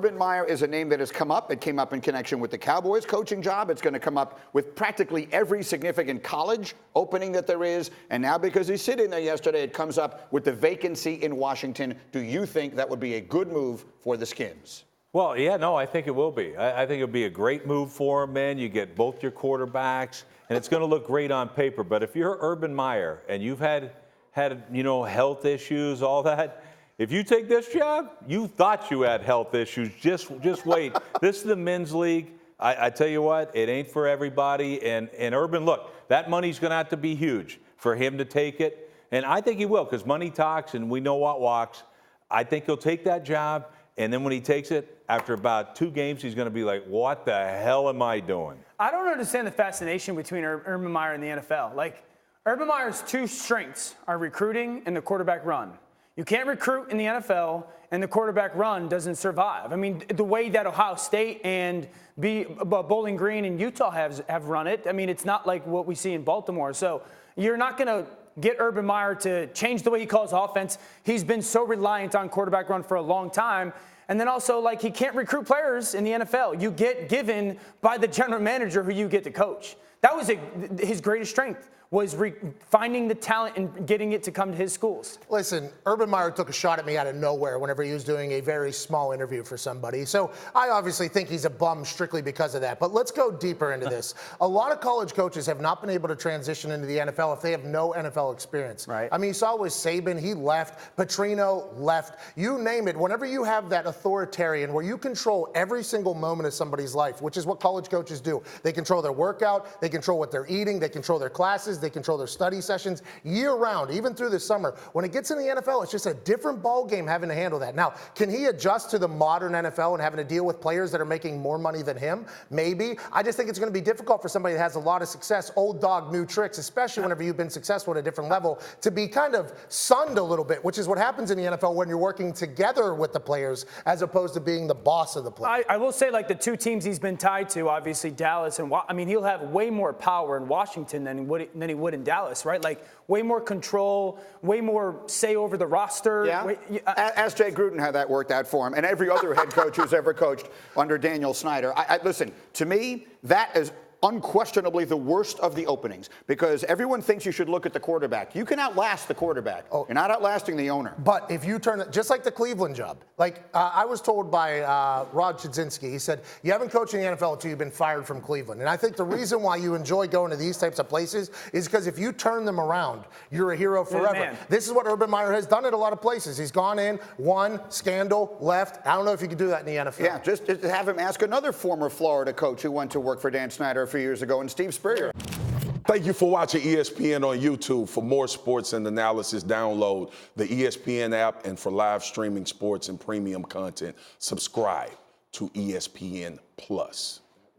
Urban Meyer is a name that has come up. It came up in connection with the Cowboys coaching job. It's going to come up with practically every significant college opening that there is. And now because he's sitting there yesterday, it comes up with the vacancy in Washington. Do you think that would be a good move for the Skins? Well, yeah, no, I think it will be. I think it'll be a great move for him, man. You get both your quarterbacks, and it's going to look great on paper. But if you're Urban Meyer and you've had health issues, all that, if you take this job, you thought you had health issues. Just wait. This is the men's league. I tell you what, it ain't for everybody. And Urban, look, that money's going to have to be huge for him to take it. And I think he will, because money talks, and we know what walks. I think he'll take that job. And then when he takes it, after about 2 games, he's going to be like, what the hell am I doing? I don't understand the fascination between Urban Meyer and the NFL. Like, Urban Meyer's 2 strengths are recruiting and the quarterback run. You can't recruit in the NFL, and the quarterback run doesn't survive. I mean, the way that Ohio State and Bowling Green and Utah have run it, I mean, it's not like what we see in Baltimore. So you're not going to get Urban Meyer to change the way he calls offense. He's been so reliant on quarterback run for a long time. And then also, like, he can't recruit players in the NFL. You get given by the general manager who you get to coach. That was his greatest strength, was finding the talent and getting it to come to his schools. Listen, Urban Meyer took a shot at me out of nowhere whenever he was doing a very small interview for somebody. So I obviously think he's a bum strictly because of that. But let's go deeper into this. A lot of college coaches have not been able to transition into the NFL if they have no NFL experience. Right. I mean, you saw with Saban, he left. Petrino left. You name it. Whenever you have that authoritarian where you control every single moment of somebody's life, which is what college coaches do. They control their workout. They control what they're eating. They control their classes. They control their study sessions year-round, even through the summer. When it gets in the NFL, it's just a different ball game having to handle that. Now, can he adjust to the modern NFL and having to deal with players that are making more money than him? Maybe. I just think it's going to be difficult for somebody that has a lot of success, old dog, new tricks, especially whenever you've been successful at a different level, to be kind of sunned a little bit, which is what happens in the NFL when you're working together with the players as opposed to being the boss of the players. I will say, like, the 2 teams he's been tied to, obviously Dallas and I mean, he'll have way more power in Washington than he would in Dallas, right? Like, way more control, way more say over the roster. Yeah. Ask Jay Gruden how that worked out for him, and every other head coach who's ever coached under Daniel Snyder. Listen, to me, that is unquestionably the worst of the openings, because everyone thinks you should look at the quarterback. You can outlast the quarterback. Oh. You're not outlasting the owner. But if you turn it, just like the Cleveland job, like I was told by Rod Chudzinski, he said, you haven't coached in the NFL until you've been fired from Cleveland. And I think the reason why you enjoy going to these types of places is because if you turn them around, you're a hero forever. Man. This is what Urban Meyer has done at a lot of places. He's gone in, won, scandal, left. I don't know if you could do that in the NFL. Yeah, just to have him ask another former Florida coach who went to work for Dan Snyder a few years ago, and Steve Spurrier. Thank you for watching ESPN on YouTube. For more sports and analysis, download the ESPN app, and for live streaming sports and premium content, subscribe to ESPN Plus.